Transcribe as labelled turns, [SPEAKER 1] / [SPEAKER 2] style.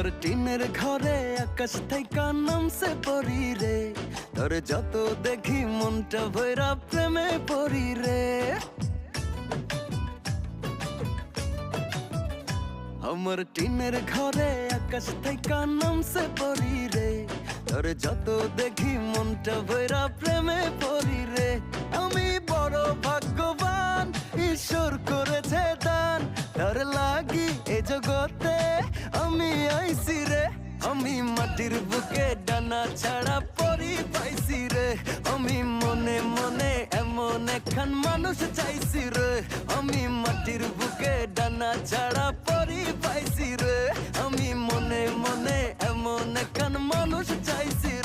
[SPEAKER 1] আমার টিনের ঘরে আকাশ থেকে নামছে পরি রে, তোর যত দেখি মনটা ভৈরা প্রেমে পড়ি রে। আমার টিনের ঘরে আকাশ থেকে নামছে পরি রে, তোর যত দেখি মনটা ভৈরা প্রেমে পড়ি রে। আমি বড় ভাগ্যবান, ঈশ্বর করেছে দান, তার লাগি এ জগতে আমি আইছি রে। আমি মাটির বুকে ডানা ছাড়া পরি পাইছি রে, আমি মনে মনে এমন একখান মানুষ চাইছি রে। আমি মাটির বুকে ডানা ছাড়া পরি পাইছি রে, আমি মনে মনে এমন একখান মানুষ চাইছি রে।